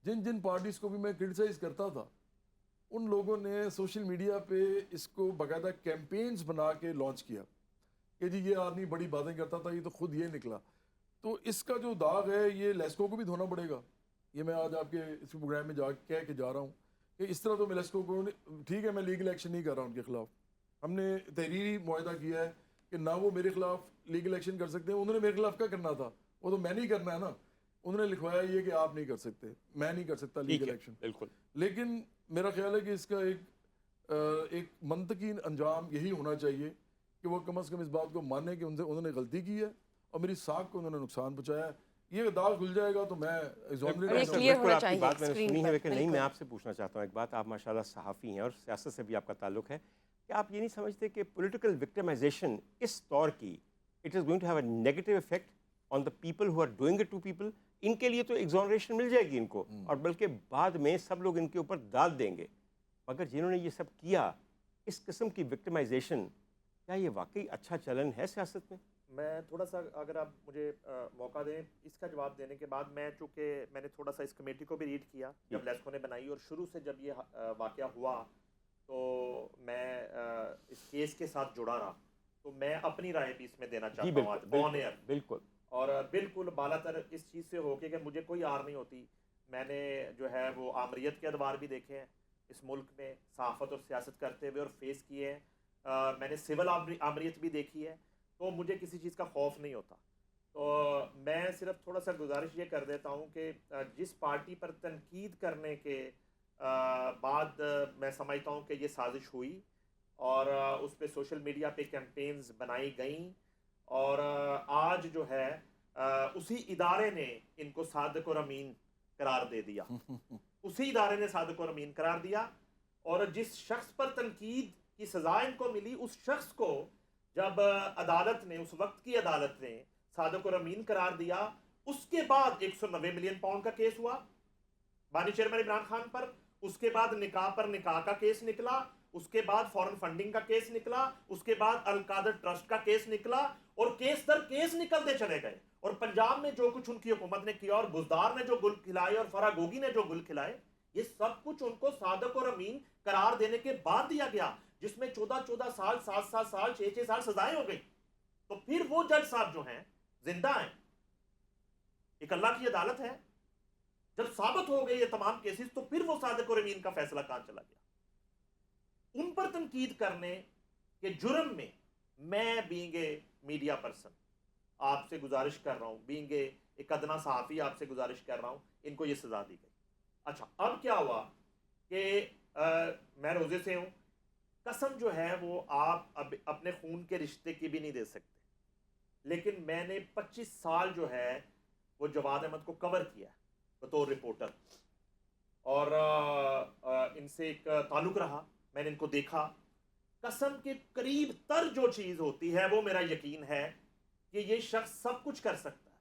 جن جن پارٹیز کو بھی میں کرٹیسائز کرتا تھا ان لوگوں نے سوشل میڈیا پہ اس کو باقاعدہ کیمپینز بنا کے لانچ کیا کہ جی یہ آدمی بڑی باتیں کرتا تھا، یہ تو خود یہ نکلا. تو اس کا جو داغ ہے یہ لیسکو کو بھی دھونا پڑے گا. یہ میں آج آپ کے اس پروگرام میں کہہ کے جا رہا ہوں کہ اس طرح تو میں لیسکو کو، ٹھیک ہے میں لیگل ایکشن نہیں کر رہا ان کے خلاف، ہم نے تحریری معاہدہ کیا ہے کہ نہ وہ میرے خلاف لیگل ایکشن کر سکتے ہیں. انہوں نے میرے خلاف کیا کرنا تھا، وہ تو میں نہیں کرنا ہے نا. انہوں نے لکھوایا یہ کہ آپ نہیں کر سکتے، میں نہیں کر سکتا لیگل ایکشن. بالکل. لیکن میرا خیال ہے کہ اس کا ایک منطقی انجام یہی ہونا چاہیے کہ وہ کم از کم اس بات کو مانیں کہ انہوں نے غلطی کی ہے اور میری ساکھ کو انہوں نے نقصان پہنچایا ہے. یہ داغ کھل جائے گا تو میں بالکل آپ کی بات میں نے سنی ہے، لیکن نہیں، میں آپ سے پوچھنا چاہتا ہوں ایک بات. آپ ماشاءاللہ صحافی ہیں اور سیاست سے بھی آپ کا تعلق ہے. کہ آپ یہ نہیں سمجھتے کہ پولیٹیکل وکٹمائزیشن اس طور کی it is going to have a negative effect on the people who are doing it to people? ان کے لیے تو ایگزونریشن مل جائے گی ان کو، اور بلکہ بعد میں سب لوگ ان کے اوپر داد دیں گے، مگر جنہوں نے یہ سب کیا، اس قسم کی وکٹمائزیشن، کیا یہ واقعی اچھا چلن ہے سیاست میں؟ میں تھوڑا سا اگر آپ مجھے موقع دیں اس کا جواب دینے کے بعد، میں چونکہ میں نے تھوڑا سا اس کمیٹی کو بھی ریڈ کیا جب لیسکو نے بنائی، اور شروع سے جب یہ واقعہ ہوا تو میں اس کیس کے ساتھ جڑا رہا، تو میں اپنی رائے بھی اس میں دینا چاہتا ہوں آج آن ایئر. بالکل. اور بالکل بالا تر اس چیز سے ہو کے کہ مجھے کوئی آر نہیں ہوتی. میں نے جو ہے وہ آمریت کے ادوار بھی دیکھے ہیں اس ملک میں صحافت اور سیاست کرتے ہوئے اور فیس کیے ہیں. میں نے سول آمریت بھی دیکھی ہے، تو مجھے کسی چیز کا خوف نہیں ہوتا. تو میں صرف تھوڑا سا گزارش یہ کر دیتا ہوں کہ جس پارٹی پر تنقید کرنے کے بعد میں سمجھتا ہوں کہ یہ سازش ہوئی اور اس پہ سوشل میڈیا پہ کیمپینز بنائی گئیں، اور آج جو ہے اسی ادارے نے ان کو صادق اور امین قرار دے دیا. اسی ادارے نے صادق اور امین قرار دیا، اور جس شخص پر تنقید کی سزا ان کو ملی، اس شخص کو جب عدالت نے، اس وقت کی عدالت نے صادق اور امین قرار دیا، اس کے بعد 190 ملین پاؤنڈ کا کیس ہوا بانی چیئرمین عمران خان پر. اس کے بعد نکاح پر نکاح کا کیس نکلا، اس کے بعد فورن فنڈنگ کا کیس نکلا، اس کے بعد القادر ٹرسٹ کا کیس نکلا، اور کیس در کیس نکلتے چلے گئے. اور پنجاب میں جو کچھ ان کی حکومت نے کیا، اور بزدار نے جو گل کھلائے اور فرا گوگی نے جو گل کھلائے، یہ سب کچھ ان کو صادق اور امین قرار دینے کے بعد دیا گیا، جس میں 14 سال 7 سال 6 سال سزائیں ہو گئی. تو پھر وہ جج صاحب جو ہیں زندہ ہیں، ایک اللہ کی عدالت ہے، جب ثابت ہو گئے یہ تمام کیسز، تو پھر وہ صادق اور امین کا فیصلہ کہاں چلا گیا؟ ان پر تنقید کرنے کے جرم میں بینگ اے میڈیا پرسن آپ سے گزارش کر رہا ہوں، بینگ اے ایک ادنا صحافی آپ سے گزارش کر رہا ہوں، ان کو یہ سزا دی گئی. اچھا اب کیا ہوا کہ میں روزے سے ہوں، قسم جو ہے وہ آپ اب اپنے خون کے رشتے کی بھی نہیں دے سکتے، لیکن میں نے 25 سال جو ہے وہ جواد احمد کو کور کیا بطور رپورٹر، اور ان سے ایک تعلق رہا، میں نے ان کو دیکھا. قسم کے قریب تر جو چیز ہوتی ہے وہ میرا یقین ہے کہ یہ شخص سب کچھ کر سکتا ہے،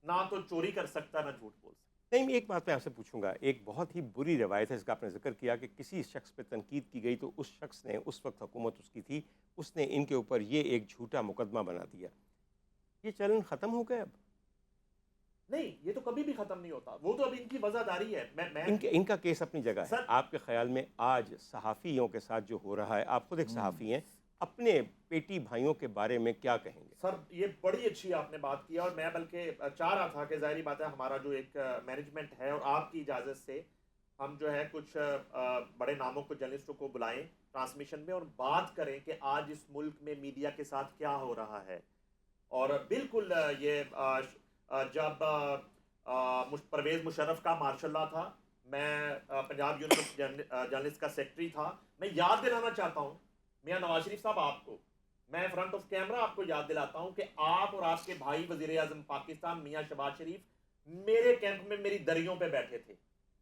نہ تو چوری کر سکتا نہ جھوٹ بول سکتا. نہیں، ایک بات میں آپ سے پوچھوں گا. ایک بہت ہی بری روایت ہے جس کا آپ نے ذکر کیا کہ کسی شخص پہ تنقید کی گئی تو اس شخص نے، اس وقت حکومت اس کی تھی، اس نے ان کے اوپر یہ ایک جھوٹا مقدمہ بنا دیا. یہ چلن ختم ہو گیا اب؟ نہیں، یہ تو کبھی بھی ختم نہیں ہوتا، وہ تو اب ان کی وزاداری ہے. ان کا کیس اپنی جگہ ہے. آپ کے خیال میں آج صحافیوں کے ساتھ جو ہو رہا ہے، آپ خود ایک صحافی ہیں، اپنے پیٹی بھائیوں کے بارے میں کیا کہیں گے؟ سر یہ بڑی اچھی آپ نے بات کیا، اور میں بلکہ چاہ رہا تھا کہ ظاہری بات ہے ہمارا جو ایک مینجمنٹ ہے، اور آپ کی اجازت سے ہم جو ہے کچھ بڑے ناموں کو، جرنلسٹوں کو بلائیں ٹرانسمیشن میں، اور بات کریں کہ آج اس ملک میں میڈیا کے ساتھ کیا ہو رہا ہے. اور بالکل یہ جب پرویز مشرف کا مارشل لا تھا، میں پنجاب یونین آف جرنلسٹ کا سیکرٹری تھا، میں یاد دلانا چاہتا ہوں میاں نواز شریف صاحب آپ کو، میں فرنٹ آف کیمرہ آپ کو یاد دلاتا ہوں کہ آپ اور آپ کے بھائی وزیر اعظم پاکستان میاں شہباز شریف میرے کیمپ میں میری دریوں پہ بیٹھے تھے،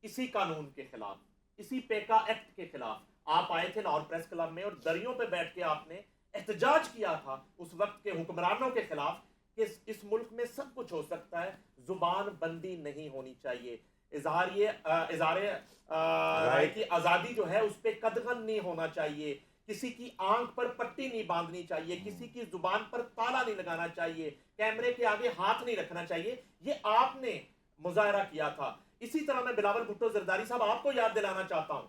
اسی قانون کے خلاف، اسی پیکا ایکٹ کے خلاف. آپ آئے تھے لاہور پریس کلب میں، اور دریوں پہ بیٹھ کے آپ نے احتجاج کیا تھا اس وقت کے حکمرانوں کے خلاف کہ اس ملک میں سب کچھ ہو سکتا ہے، زبان بندی نہیں ہونی چاہیے، اظہار رائے کی آزادی جو ہے اس پہ قدغن نہیں ہونا چاہیے، کسی کی آنکھ پر پٹی نہیں باندھنی چاہیے، کسی کی زبان پر تالا نہیں لگانا چاہیے، کیمرے کے آگے ہاتھ نہیں رکھنا چاہیے. یہ آپ نے مظاہرہ کیا تھا. اسی طرح میں بلاول بھٹو زرداری صاحب آپ کو یاد دلانا چاہتا ہوں،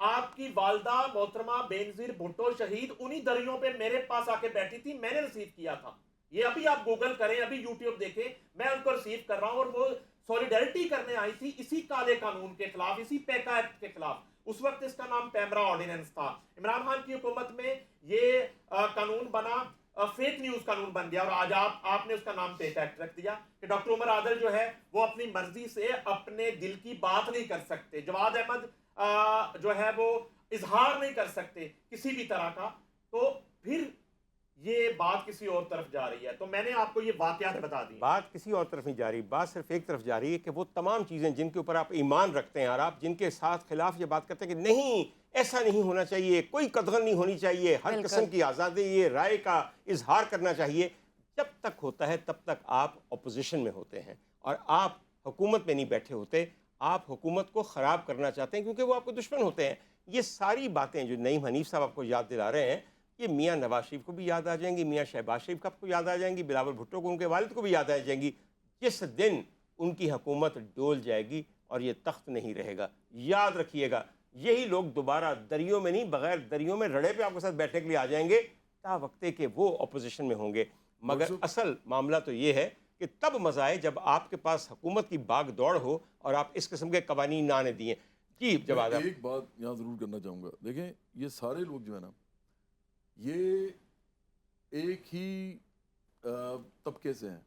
آپ کی والدہ محترمہ بینظیر بھٹو شہید انہی دریوں پہ میرے پاس آ کے بیٹھی تھی، میں نے ریسیو کیا تھا. یہ ابھی آپ گوگل کریں، ابھی یوٹیوب دیکھیں، میں ان کو ریسیو کر رہا ہوں، اور وہ سولیڈرٹی کرنے آئی تھی اسی کالے قانون کے خلاف، اسی پیکا ایکٹ کے خلاف. اس وقت اس کا نام پیمرا آرڈیننس تھا. عمران خان کی حکومت میں یہ قانون بنا، فیک نیوز قانون بن گیا، اور آج آپ نے اس کا نام پیکا ایکٹ رکھ دیا کہ ڈاکٹر عمر عادل جو ہے وہ اپنی مرضی سے اپنے دل کی بات نہیں کر سکتے. جواد احمد جو ہے وہ اظہار نہیں کر سکتے کسی بھی طرح کا. تو پھر یہ بات کسی اور طرف جا رہی ہے. تو میں نے آپ کو یہ واقعات بتا دی. بات کسی اور طرف نہیں جا رہی، بات صرف ایک طرف جا رہی ہے کہ وہ تمام چیزیں جن کے اوپر آپ ایمان رکھتے ہیں اور آپ جن کے ساتھ خلاف یہ بات کرتے ہیں کہ نہیں ایسا نہیں ہونا چاہیے، کوئی قدغن نہیں ہونی چاہیے، ہر قسم کی آزادی، یہ رائے کا اظہار کرنا چاہیے، جب تک ہوتا ہے تب تک آپ اپوزیشن میں ہوتے ہیں اور آپ حکومت میں نہیں بیٹھے ہوتے. آپ حکومت کو خراب کرنا چاہتے ہیں کیونکہ وہ آپ کو دشمن ہوتے ہیں. یہ ساری باتیں جو نعیم حنیف صاحب آپ کو یاد دلا رہے ہیں، یہ میاں نواز شریف کو بھی یاد آ جائیں گی، میاں شہباز شریف کو آپ کو یاد آ جائیں گی، بلاول بھٹو کو ان کے والد کو بھی یاد آ جائیں گی. جس دن ان کی حکومت ڈول جائے گی اور یہ تخت نہیں رہے گا، یاد رکھیے گا یہی لوگ دوبارہ دریوں میں نہیں، بغیر دریوں میں رڑے پہ آپ کے ساتھ بیٹھنے کے لیے آ جائیں گے، تا وقتے کہ وہ اپوزیشن میں ہوں گے. مگر اصل معاملہ تو یہ ہے کہ تب مزہ آئے جب آپ کے پاس حکومت کی باغ دوڑ ہو اور آپ اس قسم کے قوانین نہ آنے دیے. جی جواد، ایک بات یہاں ضرور کرنا چاہوں گا. دیکھیں یہ سارے لوگ جو ہے نا، یہ ایک ہی طبقے سے ہیں،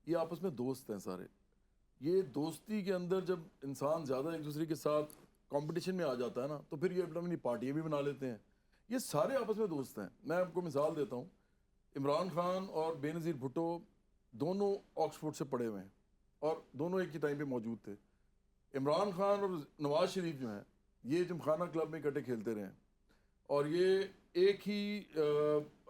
یہ آپس میں دوست ہیں سارے. یہ دوستی کے اندر جب انسان زیادہ ایک دوسرے کے ساتھ کمپٹیشن میں آ جاتا ہے نا، تو پھر یہ اپنی پارٹیاں بھی بنا لیتے ہیں. یہ سارے آپس میں دوست ہیں. میں آپ کو مثال دیتا ہوں، عمران خان اور بے نظیر بھٹو دونوں آکسفورڈ سے پڑھے ہوئے ہیں اور دونوں ایک ہی ٹائم پہ موجود تھے. عمران خان اور نواز شریف جو ہیں یہ جمخانہ کلب میں اکٹھے کھیلتے رہے ہیں، اور یہ ایک ہی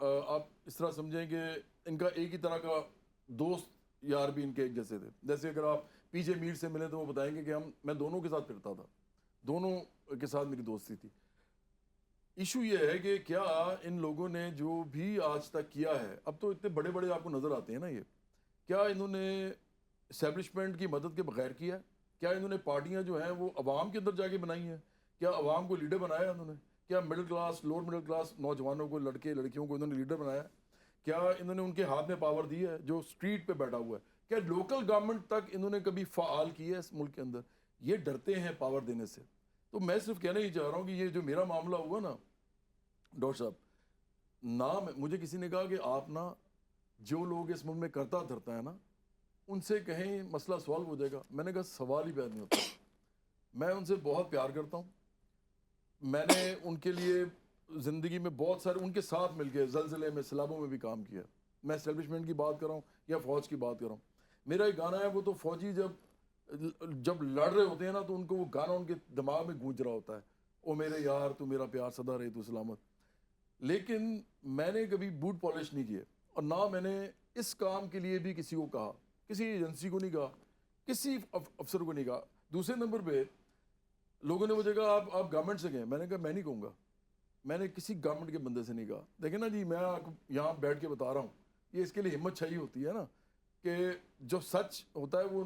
آپ اس طرح سمجھیں کہ ان کا ایک ہی طرح کا دوست یار بھی ان کے ایک جیسے تھے. جیسے اگر آپ پی جے میر سے ملیں تو وہ بتائیں گے کہ میں دونوں کے ساتھ پھرتا تھا، دونوں کے ساتھ میری دوستی تھی. ایشو یہ ہے کہ کیا ان لوگوں نے جو بھی آج تک کیا ہے، اب تو اتنے بڑے بڑے آپ کو نظر آتے ہیں نا، یہ کیا انہوں نے اسٹیبلشمنٹ کی مدد کے بغیر کیا ہے؟ کیا انہوں نے پارٹیاں جو ہیں وہ عوام کے اندر جا کے بنائی ہیں؟ کیا عوام کو لیڈر بنایا انہوں نے؟ کیا middle class, lower middle class نوجوانوں کو، لڑکے لڑکیوں کو انہوں نے لیڈر بنایا؟ کیا انہوں نے ان کے ہاتھ میں پاور دی ہے جو اسٹریٹ پہ بیٹھا ہوا ہے؟ کیا لوکل گورنمنٹ تک انہوں نے کبھی فعال کی ہے اس ملک کے اندر؟ یہ ڈرتے ہیں پاور دینے سے. تو میں صرف کہنا ہی چاہ رہا ہوں کہ یہ جو میرا معاملہ ہوا نا ڈاکٹر صاحب، نہ مجھے کسی نے کہا کہ آپ نا جو لوگ اس ملک میں کرتا دھرتا ہے نا ان سے کہیں مسئلہ سوالو ہو جائے گا. میں نے کہا سوال ہی پیدا نہیں ہوتا. میں ان سے بہت پیار کرتا ہوں. میں نے ان کے لیے زندگی میں بہت سارے ان کے ساتھ مل کے زلزلے میں، سیلابوں میں بھی کام کیا. میں اسٹیبلشمنٹ کی بات کر رہا ہوں یا فوج کی بات کر رہا ہوں. میرا ایک گانا ہے، وہ تو فوجی جب لڑ رہے ہوتے ہیں نا تو ان کو وہ گانا ان کے دماغ میں گونج رہا ہوتا ہے، او میرے یار تو میرا پیار سدا رہے تو سلامت. لیکن میں نے کبھی بوٹ پالش نہیں کیے، اور نہ میں نے اس کام کے لیے بھی کسی کو کہا، کسی ایجنسی کو نہیں کہا، کسی افسر کو نہیں کہا. دوسرے نمبر پہ لوگوں نے مجھے کہا آپ گورنمنٹ سے گئے. میں نے کہا میں نہیں کہوں گا، میں نے کسی گورنمنٹ کے بندے سے نہیں کہا. دیکھیں نا جی، میں آپ کو یہاں بیٹھ کے بتا رہا ہوں، یہ اس کے لیے ہمت چاہیے ہوتی ہے نا کہ جو سچ ہوتا ہے وہ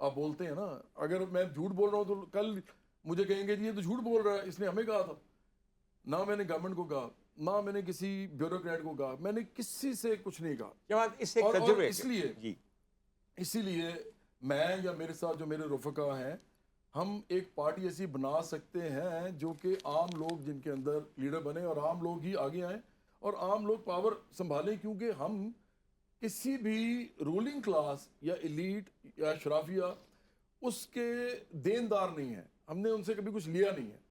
آپ بولتے ہیں نا. اگر میں جھوٹ بول رہا ہوں تو کل مجھے کہیں گے جی یہ تو جھوٹ بول رہا ہے، اس نے ہمیں کہا تھا. نہ میں نے گورنمنٹ کو کہا، نہ میں نے کسی بیوروکریٹ کو کہا، میں نے کسی سے کچھ نہیں کہا. اور اسی لیے میں یا میرے ساتھ جو میرے رفقا ہیں، ہم ایک پارٹی ایسی بنا سکتے ہیں جو کہ عام لوگ جن کے اندر لیڈر بنے اور عام لوگ ہی آگے آئیں اور عام لوگ پاور سنبھالیں. کیونکہ ہم کسی بھی رولنگ کلاس یا ایلیٹ یا اشرافیہ اس کے دیندار نہیں ہیں. ہم نے ان سے کبھی کچھ لیا نہیں ہے.